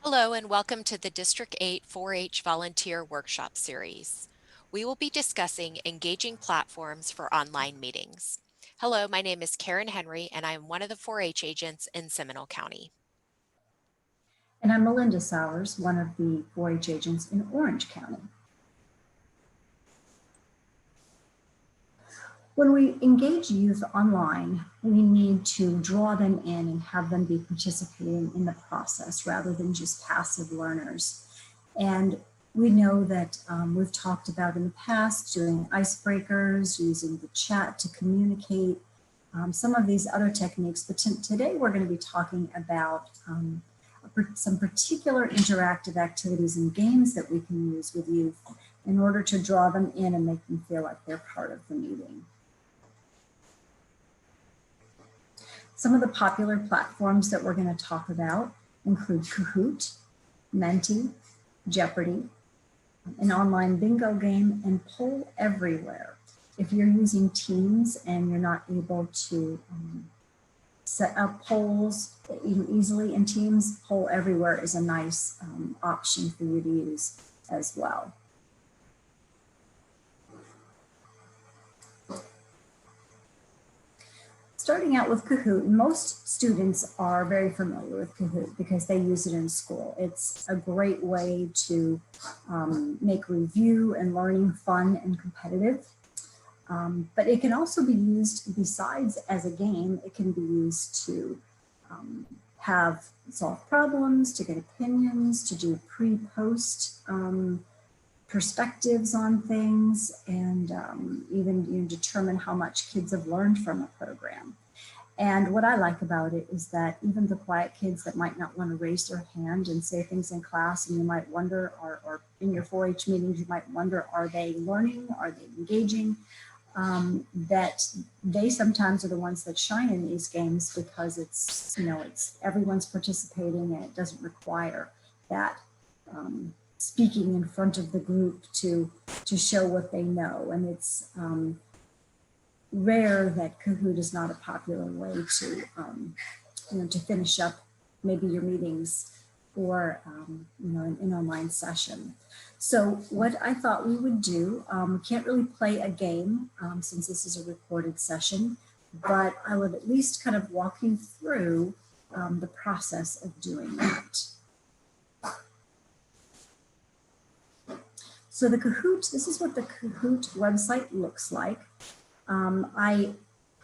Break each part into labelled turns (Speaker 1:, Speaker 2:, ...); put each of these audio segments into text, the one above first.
Speaker 1: Hello and welcome to the District 8 4-H Volunteer Workshop Series. We will be discussing engaging platforms for online meetings. Hello, my name is Karen Henry and I am one of the 4-H agents in Seminole County.
Speaker 2: And I'm Melinda Sowers, one of the 4-H agents in Orange County. When we engage youth online, we need to draw them in and have them be participating in the process rather than just passive learners. And we know that we've talked about in the past doing icebreakers, using the chat to communicate, some of these other techniques, but today we're going to be talking about some particular interactive activities and games that we can use with youth in order to draw them in and make them feel like they're part of the meeting. Some of the popular platforms that we're going to talk about include Kahoot, Menti, Jeopardy, an online bingo game, and Poll Everywhere. If you're using Teams and you're not able to set up polls easily in Teams, Poll Everywhere is a nice option for you to use as well. Starting out with Kahoot, most students are very familiar with Kahoot because they use it in school. It's a great way to make review and learning fun and competitive. But it can also be used besides as a game. It can be used to solve problems, to get opinions, to do pre-post perspectives on things, and even determine how much kids have learned from a program. And what I like about it is that even the quiet kids that might not want to raise their hand and say things in class, and you might wonder, or in your 4-H meetings, you might wonder, are they learning? Are they engaging? That they sometimes are the ones that shine in these games because it's everyone's participating and it doesn't require that speaking in front of the group to show what they know. And it's rare that Kahoot is not a popular way to finish up maybe your meetings or an online session. So what I thought we would do, we can't really play a game since this is a recorded session, but I would at least kind of walk you through the process of doing that. So the Kahoot, this is what the Kahoot website looks like. I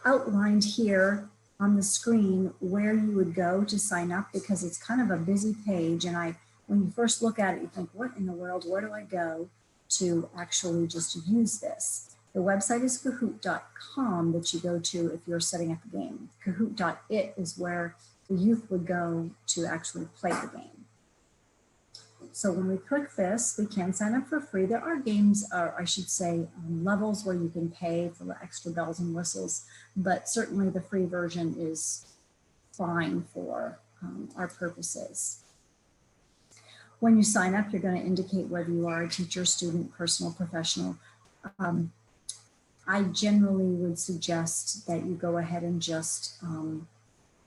Speaker 2: outlined here on the screen where you would go to sign up because it's kind of a busy page, and when you first look at it, you think, what in the world, where do I go to actually just use this? The website is kahoot.com that you go to if you're setting up a game. Kahoot.it is where the youth would go to actually play the game. So when we click this, we can sign up for free. There are games, or I should say levels where you can pay for the extra bells and whistles, but certainly the free version is fine for our purposes. When you sign up, you're going to indicate whether you are a teacher, student, personal, professional. I generally would suggest that you go ahead and just,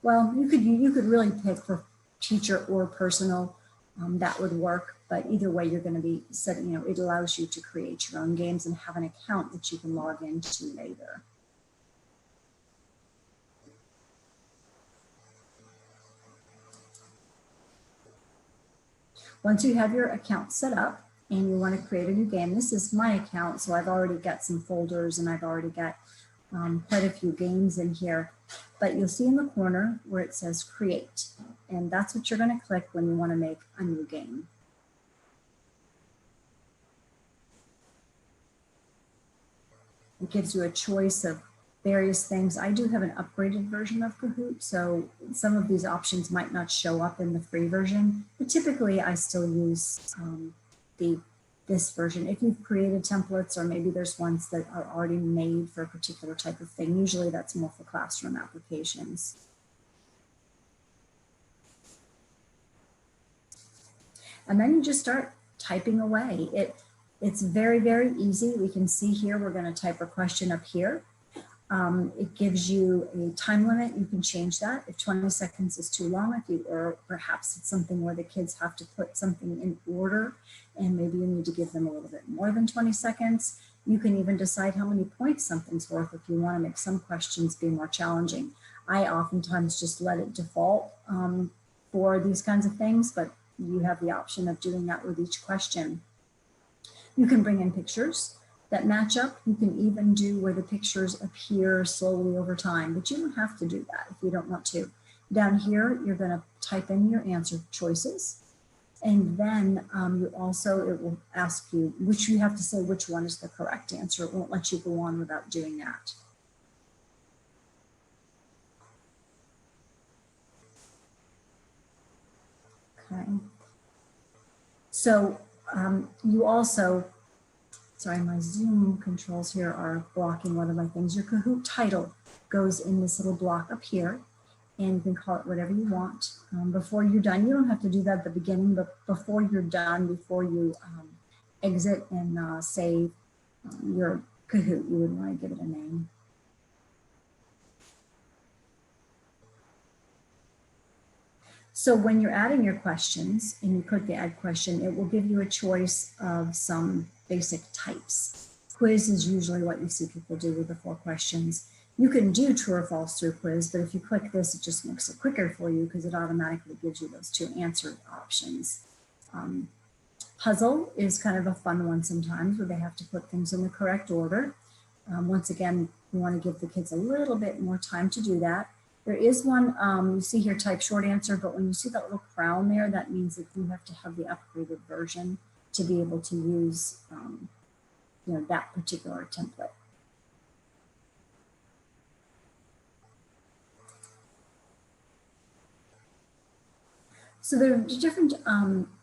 Speaker 2: well, you could really pick for teacher or personal. That would work, but either way, you're going to be set. It allows you to create your own games and have an account that you can log into later. Once you have your account set up and you want to create a new game, this is my account, so I've already got some folders and I've already got quite a few games in here. But you'll see in the corner where it says create, and that's what you're going to click when you want to make a new game. It gives you a choice of various things. I do have an upgraded version of Kahoot, so some of these options might not show up in the free version, but typically I still use this version. If you've created templates, or maybe there's ones that are already made for a particular type of thing, usually that's more for classroom applications. And then you just start typing away. It's very, very easy. We can see here, we're going to type a question up here. It gives you a time limit. You can change that if 20 seconds is too long, or perhaps it's something where the kids have to put something in order and maybe you need to give them a little bit more than 20 seconds. You can even decide how many points something's worth if you want to make some questions be more challenging. I oftentimes just let it default for these kinds of things, but you have the option of doing that with each question. You can bring in pictures that match up. You can even do where the pictures appear slowly over time, but you don't have to do that if you don't want to. Down here, you're going to type in your answer choices. And then it will ask you, which you have to say which one is the correct answer. It won't let you go on without doing that. Okay. So you also, sorry, my Zoom controls here are blocking one of my things. Your Kahoot title goes in this little block up here, and you can call it whatever you want. Before you're done, you don't have to do that at the beginning, but before you're done, before you exit and save your Kahoot, you would want to give it a name. So when you're adding your questions and you click the add question, it will give you a choice of some basic types. Quiz is usually what you see people do with the 4 questions. You can do true or false through quiz, but if you click this, it just makes it quicker for you because it automatically gives you those 2 answer options. Puzzle is kind of a fun one sometimes where they have to put things in the correct order. Once again, we want to give the kids a little bit more time to do that. There is one, you see here, type short answer, but when you see that little crown there, that means that you have to have the upgraded version to be able to use that particular template. So there are different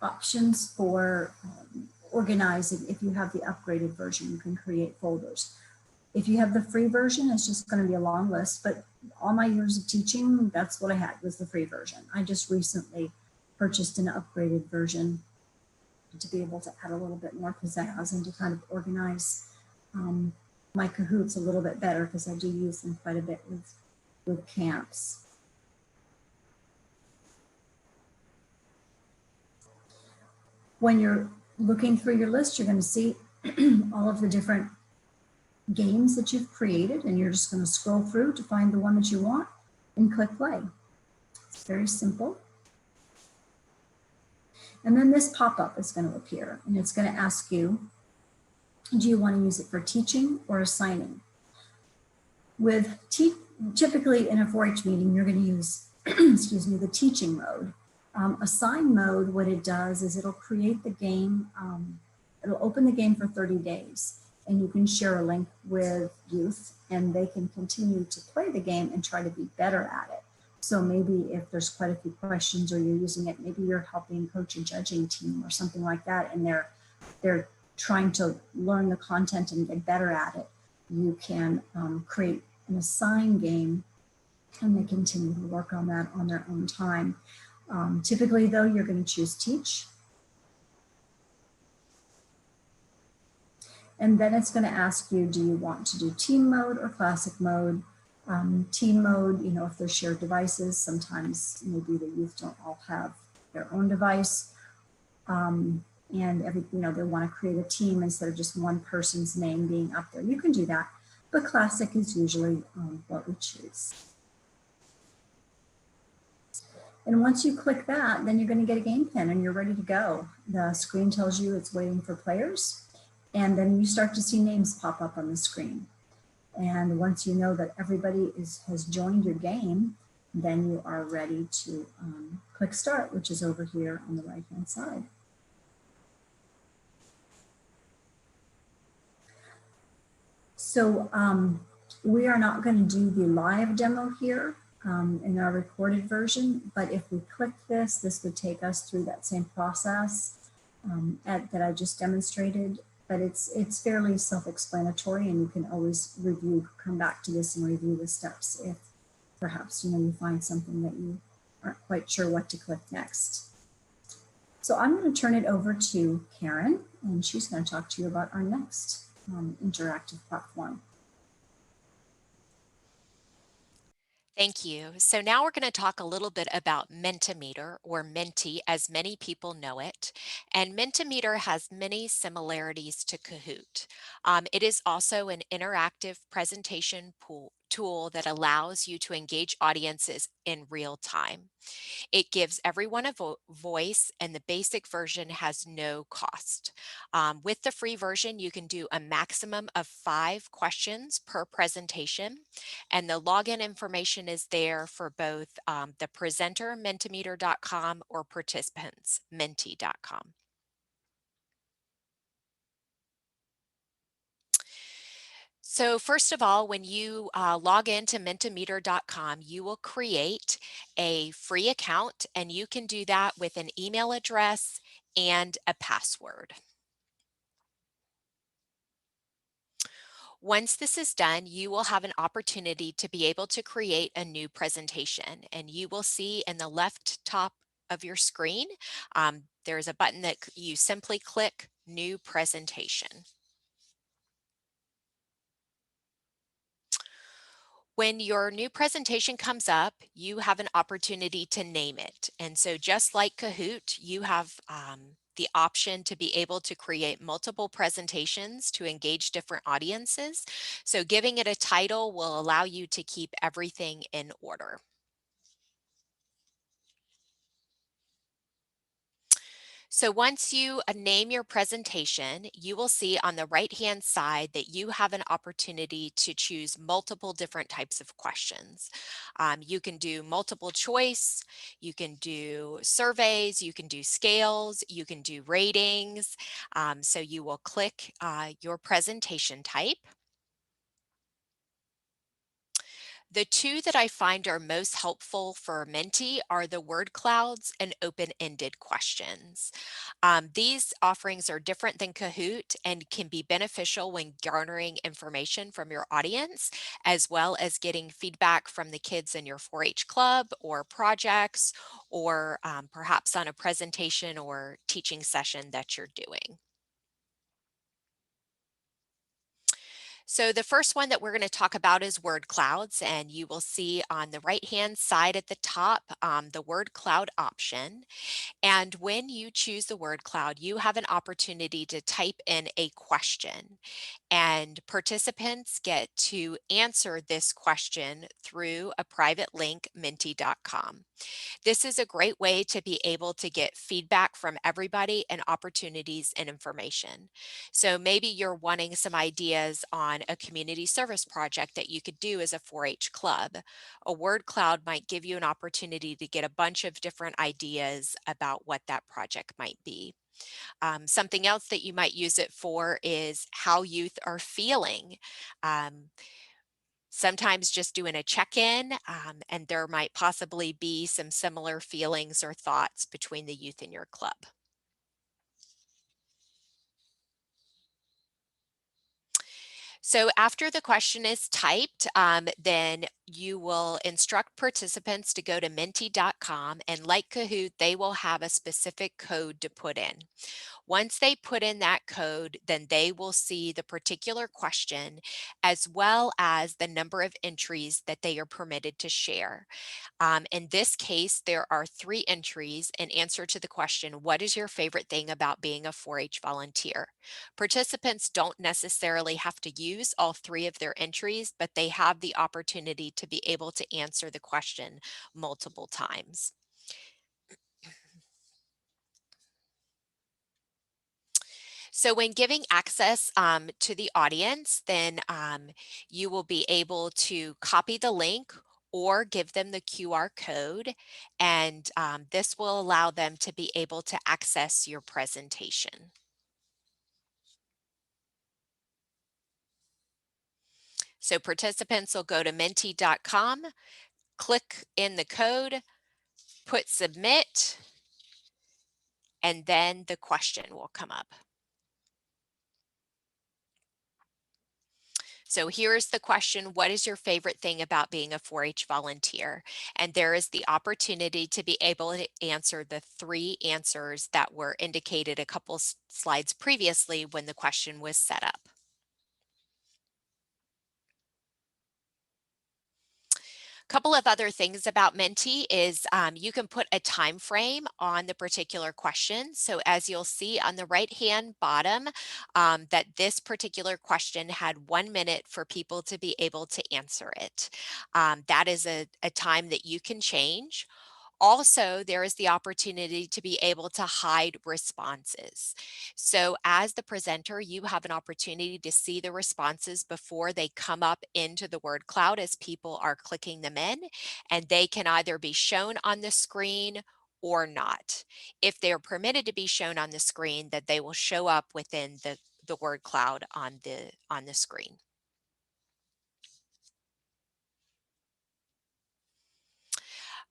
Speaker 2: options for organizing. If you have the upgraded version, you can create folders. If you have the free version, it's just going to be a long list, but all my years of teaching, that's what I had, was the free version. I just recently purchased an upgraded version to be able to add a little bit more pizzazz and to kind of organize my Kahoots a little bit better because I do use them quite a bit with camps. When you're looking through your list, you're going to see all of the different games that you've created, and you're just going to scroll through to find the one that you want and click play. It's very simple. And then this pop-up is going to appear, and it's going to ask you, do you want to use it for teaching or assigning? With typically in a 4-H meeting, you're going to use excuse me, the teaching mode. Assign mode, what it does is it'll create the game, it'll open the game for 30 days. And you can share a link with youth and they can continue to play the game and try to be better at it. So maybe if there's quite a few questions or you're using it, maybe you're helping coach a judging team or something like that, and they're trying to learn the content and get better at it. You can create an assign game and they continue to work on that on their own time. Typically though, you're going to choose teach. And then it's going to ask you, do you want to do team mode or classic mode? Team mode, if there's shared devices, sometimes maybe the youth don't all have their own device. And they want to create a team instead of just one person's name being up there. You can do that, but classic is usually what we choose. And once you click that, then you're going to get a game pin and you're ready to go. The screen tells you it's waiting for players. And then you start to see names pop up on the screen. And once you know that everybody has joined your game, then you are ready to click start, which is over here on the right-hand side. So we are not going to do the live demo here in our recorded version, but if we click this, this would take us through that same process that I just demonstrated. But it's fairly self-explanatory, and you can always come back to this and review the steps if perhaps you find something that you aren't quite sure what to click next. So I'm going to turn it over to Karen, and she's going to talk to you about our next interactive platform.
Speaker 1: Thank you. So now we're going to talk a little bit about Mentimeter, or Menti as many people know it. And Mentimeter has many similarities to Kahoot. It is also an interactive presentation tool that allows you to engage audiences in real time. It gives everyone a voice, and the basic version has no cost. With the free version, you can do a maximum of 5 questions per presentation, and the login information is there for both the presenter, Mentimeter.com, or participants, Menti.com. So first of all, when you log into Mentimeter.com, you will create a free account, and you can do that with an email address and a password. Once this is done, you will have an opportunity to be able to create a new presentation, and you will see in the left top of your screen, there's a button that you simply click New Presentation. When your new presentation comes up, you have an opportunity to name it. And so just like Kahoot, you have the option to be able to create multiple presentations to engage different audiences. So giving it a title will allow you to keep everything in order. So once you name your presentation, you will see on the right-hand side that you have an opportunity to choose multiple different types of questions. You can do multiple choice, you can do surveys, you can do scales, you can do ratings. So you will click your presentation type. The two that I find are most helpful for Menti are the word clouds and open-ended questions. These offerings are different than Kahoot and can be beneficial when garnering information from your audience, as well as getting feedback from the kids in your 4-H club or projects, or perhaps on a presentation or teaching session that you're doing. So the first one that we're going to talk about is word clouds, and you will see on the right hand side at the top the word cloud option. And when you choose the word cloud, you have an opportunity to type in a question, and participants get to answer this question through a private link, menti.com. This is a great way to be able to get feedback from everybody and opportunities and information. So maybe you're wanting some ideas on a community service project that you could do as a 4-H club. A word cloud might give you an opportunity to get a bunch of different ideas about what that project might be. Something else that you might use it for is how youth are feeling. Um, Sometimes just doing a check-in, and there might possibly be some similar feelings or thoughts between the youth in your club. So after the question is typed, then you will instruct participants to go to menti.com, and like Kahoot, they will have a specific code to put in. Once they put in that code, then they will see the particular question as well as the number of entries that they are permitted to share. In this case, there are 3 entries in answer to the question, what is your favorite thing about being a 4-H volunteer? Participants don't necessarily have to use all 3 of their entries, but they have the opportunity to be able to answer the question multiple times. So when giving access to the audience, then you will be able to copy the link or give them the QR code, and this will allow them to be able to access your presentation. So participants will go to menti.com, click in the code, put submit, and then the question will come up. So here's the question, what is your favorite thing about being a 4-H volunteer? And there is the opportunity to be able to answer the 3 answers that were indicated a couple slides previously when the question was set up. Couple of other things about Menti is you can put a time frame on the particular question. So as you'll see on the right hand bottom, that this particular question had 1 minute for people to be able to answer it. That is a time that you can change. Also, there is the opportunity to be able to hide responses. So as the presenter, you have an opportunity to see the responses before they come up into the word cloud as people are clicking them in, and they can either be shown on the screen or not. If they are permitted to be shown on the screen, that they will show up within the word cloud on the screen.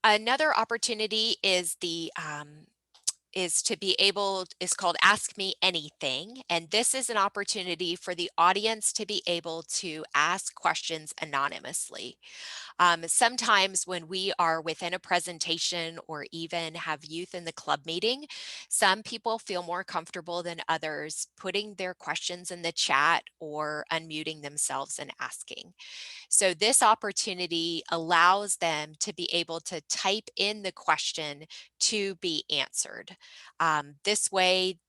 Speaker 1: Another opportunity is to be able is called Ask Me Anything. And this is an opportunity for the audience to be able to ask questions anonymously. Sometimes when we are within a presentation or even have youth in the club meeting, some people feel more comfortable than others putting their questions in the chat or unmuting themselves and asking. So this opportunity allows them to be able to type in the question to be answered. This way,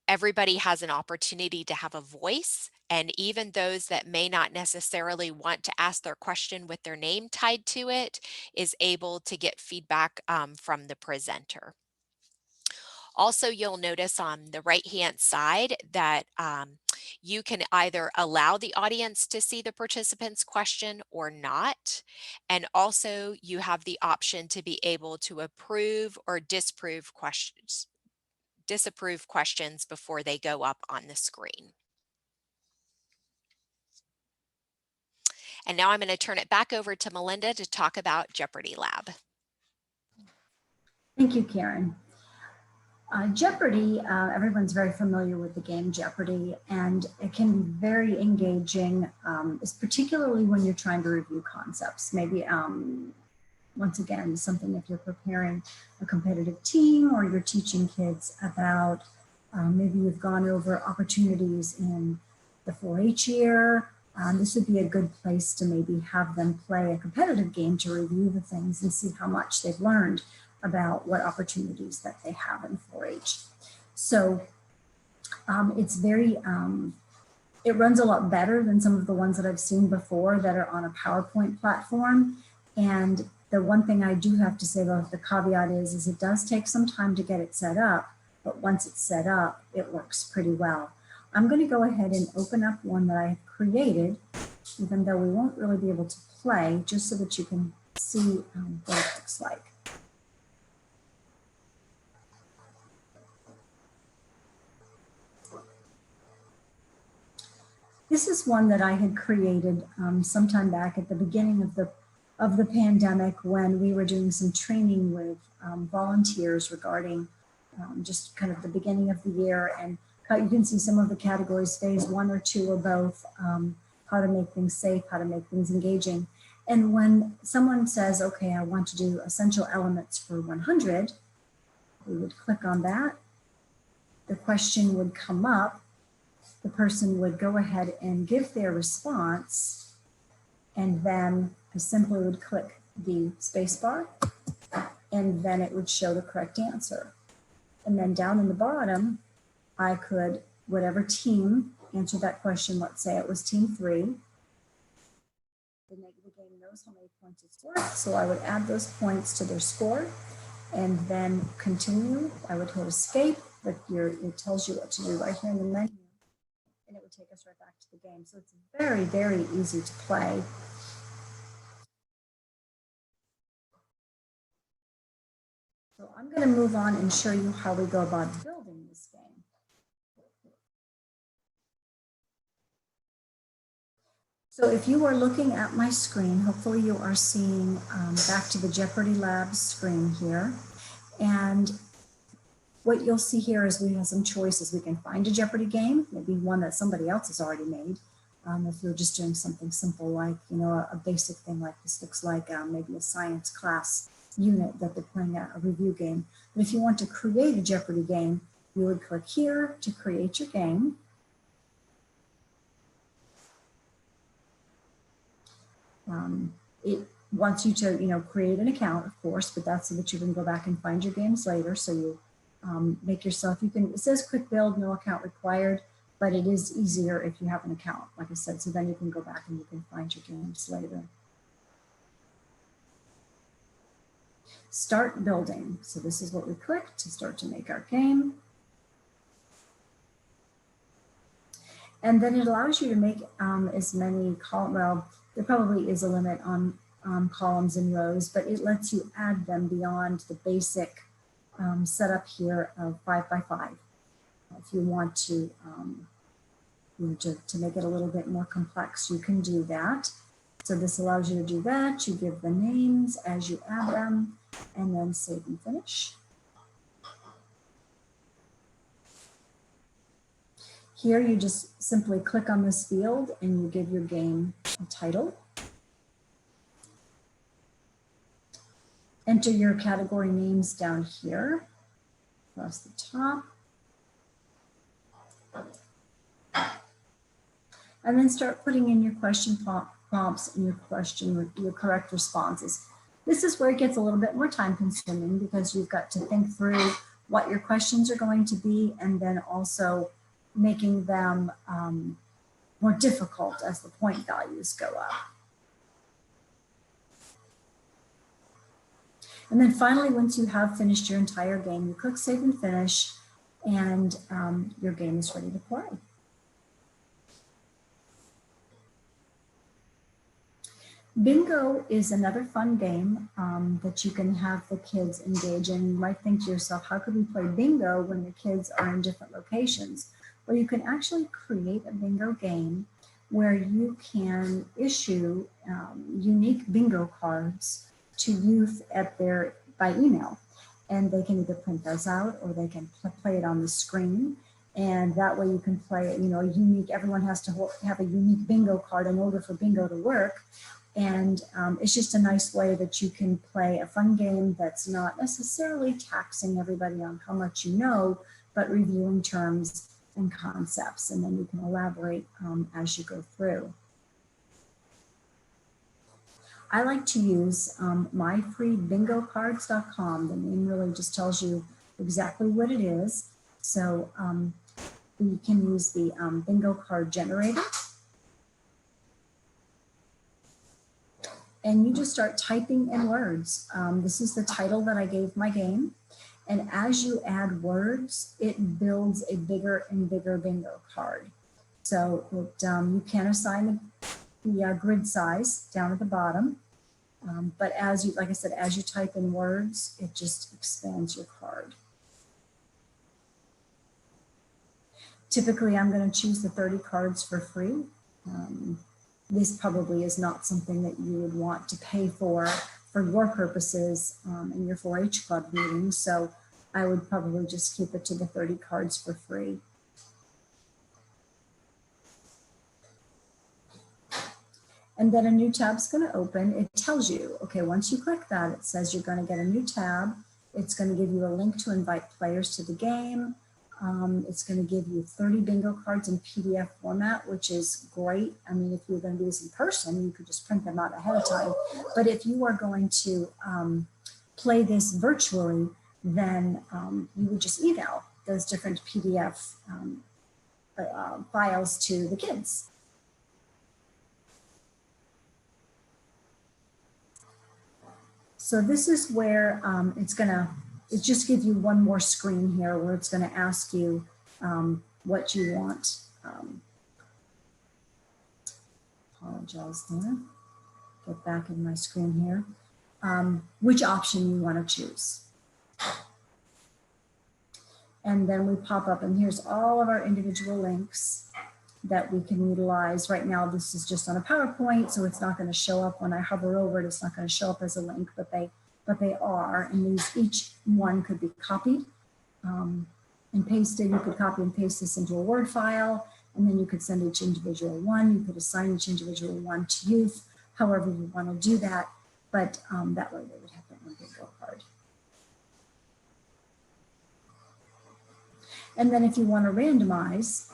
Speaker 1: everybody has an opportunity to have a voice, and even those that may not necessarily want to ask their question with their name tied to it is able to get feedback from the presenter. Also, you'll notice on the right-hand side that you can either allow the audience to see the participant's question or not. And also, you have the option to be able to approve or disapprove questions before they go up on the screen. And now I'm going to turn it back over to Melinda to talk about Jeopardy Lab.
Speaker 2: Thank you, Karen. Jeopardy, everyone's very familiar with the game Jeopardy, and it can be very engaging, particularly when you're trying to review concepts. Maybe, once again, something if you're preparing a competitive team or you're teaching kids about, maybe you've gone over opportunities in the 4-H year. This would be a good place to maybe have them play a competitive game to review the things and see how much they've learned about what opportunities that they have in 4-H. So it's very, it runs a lot better than some of the ones that I've seen before that are on a PowerPoint platform. And the one thing I do have to say about the caveat is it does take some time to get it set up, but once it's set up, it works pretty well. I'm going to go ahead and open up one that I've created, even though we won't really be able to play, just so that you can see what it looks like. This is one that I had created sometime back at the beginning of the pandemic when we were doing some training with volunteers regarding just kind of the beginning of the year. And you can see some of the categories, phase 1 or 2 or both, how to make things safe, how to make things engaging. And when someone says, okay, I want to do essential elements for 100, we would click on that. The question would come up. The person would go ahead and give their response, and then I simply would click the space bar, and then it would show the correct answer. And then down in the bottom, I could, whatever team answered that question, let's say it was team 3, the game knows how many points it's worth, so I would add those points to their score, and then continue. I would hit escape, but it tells you what to do right here in the menu. And it would take us right back to the game. So it's very, very easy to play. So I'm going to move on and show you how we go about building this game. So if you are looking at my screen, hopefully you are seeing back to the Jeopardy Labs screen here. And what you'll see here is we have some choices. We can find a Jeopardy game, maybe one that somebody else has already made. If you're just doing something simple like, a basic thing like this looks like maybe a science class unit that they're playing a review game. But if you want to create a Jeopardy game, you would click here to create your game. It wants you to, create an account, of course, but that's so that you can go back and find your games later. So you make yourself, it says quick build, no account required, but it is easier if you have an account, like I said, so then you can go back and you can find your games later. Start building. So this is what we click to start to make our game. And then it allows you to make as many columns. Well, there probably is a limit on columns and rows, but it lets you add them beyond the basic setup here of 5 by 5. If you want to, to make it a little bit more complex, you can do that. So this allows you to do that. You give the names as you add them, and then save and finish. Here you just simply click on this field and you give your game a title. Enter your category names down here across the top. And then start putting in your question prompts and your correct responses. This is where it gets a little bit more time consuming because you've got to think through what your questions are going to be and then also making them more difficult as the point values go up. And then finally, once you have finished your entire game, you click Save and Finish, and your game is ready to play. Bingo is another fun game that you can have the kids engage in. You might think to yourself, how could we play bingo when the kids are in different locations? Well, you can actually create a bingo game where you can issue unique bingo cards to youth by email. And they can either print those out or they can play it on the screen. And that way you can play it, a unique, everyone has to have a unique bingo card in order for bingo to work. And it's just a nice way that you can play a fun game that's not necessarily taxing everybody on how much you know, but reviewing terms and concepts. And then you can elaborate as you go through. I like to use myfreebingocards.com. The name really just tells you exactly what it is. So you can use the bingo card generator. And you just start typing in words. This is the title that I gave my game. And as you add words, it builds a bigger and bigger bingo card. So you can assign the grid size down at the bottom. But like I said, as you type in words, it just expands your card. Typically, I'm going to choose the 30 cards for free. This probably is not something that you would want to pay for your purposes in your 4-H club meetings. So I would probably just keep it to the 30 cards for free. And then a new tab's going to open. It tells you, okay, once you click that, it says you're going to get a new tab. It's going to give you a link to invite players to the game. It's going to give you 30 bingo cards in PDF format, which is great. I mean, if you're going to do this in person, you could just print them out ahead of time. But if you are going to play this virtually, then you would just email those different PDF files to the kids. So this is where it just gives you one more screen here where it's going to ask you what you want. Apologize there. Get back in my screen here. Which option you want to choose. And then we pop up and here's all of our individual links that we can utilize. Right now, this is just on a PowerPoint, so it's not going to show up when I hover over it. It's not going to show up as a link, but they are. And each one could be copied and pasted. You could copy and paste this into a Word file, and then you could send each individual one. You could assign each individual one to youth, however you want to do that. But that way they would have their own bingo card. And then if you want to randomize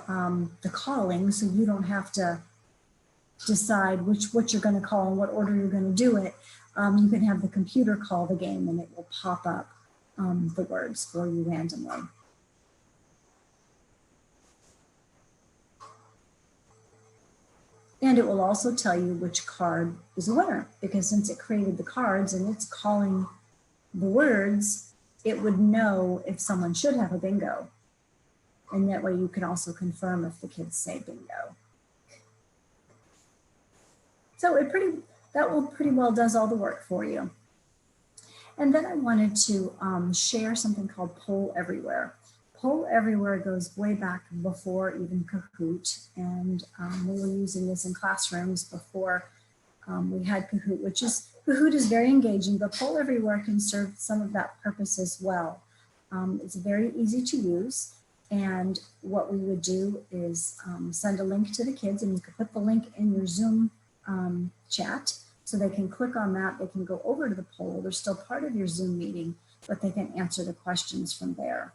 Speaker 2: the calling, so you don't have to decide what you're going to call and what order you're going to do it, you can have the computer call the game and it will pop up the words for you randomly. And it will also tell you which card is a winner, because since it created the cards and it's calling the words, it would know if someone should have a bingo. And that way you can also confirm if the kids say bingo. So that pretty well does all the work for you. And then I wanted to share something called Poll Everywhere. Poll Everywhere goes way back before even Kahoot, and we were using this in classrooms before we had Kahoot, Kahoot is very engaging, but Poll Everywhere can serve some of that purpose as well. It's very easy to use, and what we would do is send a link to the kids, and you could put the link in your Zoom chat, so they can click on that, they can go over to the poll, they're still part of your Zoom meeting, but they can answer the questions from there.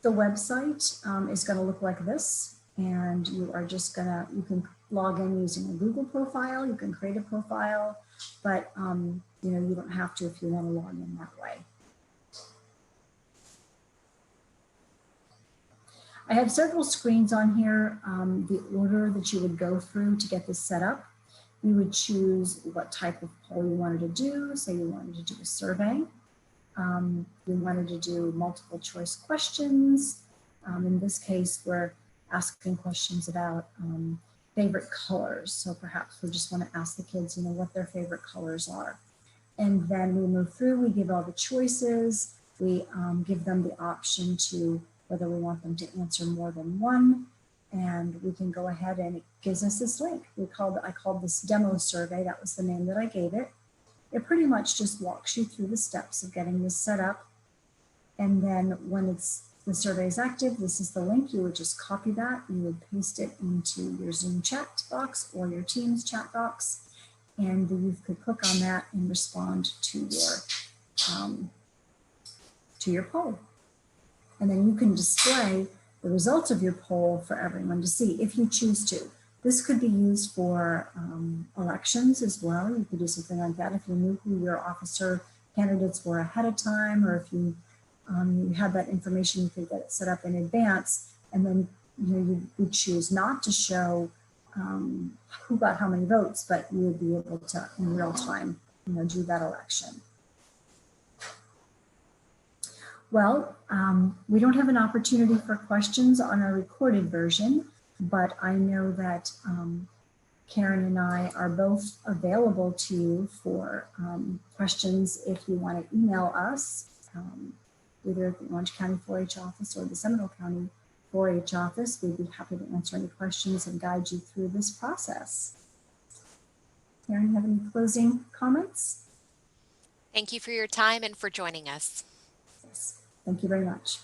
Speaker 2: The website is going to look like this, and you are just you can log in using a Google profile, you can create a profile, but you know, you don't have to if you want to log in that way. I have several screens on here. The order that you would go through to get this set up, you would choose what type of poll you wanted to do. Say you wanted to do a survey. You wanted to do multiple choice questions. In this case, we're asking questions about favorite colors. So perhaps we just want to ask the kids, you know, what their favorite colors are. And then we move through, we give all the choices. We give them the option to whether we want them to answer more than one. And we can go ahead and it gives us this link. I called this demo survey. That was the name that I gave it. It pretty much just walks you through the steps of getting this set up. And then when the survey is active, this is the link. You would just copy that. You would paste it into your Zoom chat box or your Teams chat box. And the youth could click on that and respond to your poll. And then you can display the results of your poll for everyone to see if you choose to. This could be used for elections as well. You could do something like that if you knew who your officer candidates were ahead of time, or if you had that information, you could get it set up in advance, and then you would choose not to show who got how many votes, but you would be able to in real time, do that election. Well, we don't have an opportunity for questions on our recorded version, but I know that Karen and I are both available to you for questions if you want to email us, either at the Orange County 4-H office or the Seminole County 4-H office. We'd be happy to answer any questions and guide you through this process. Karen, you have any closing comments?
Speaker 1: Thank you for your time and for joining us.
Speaker 2: Yes, thank you very much.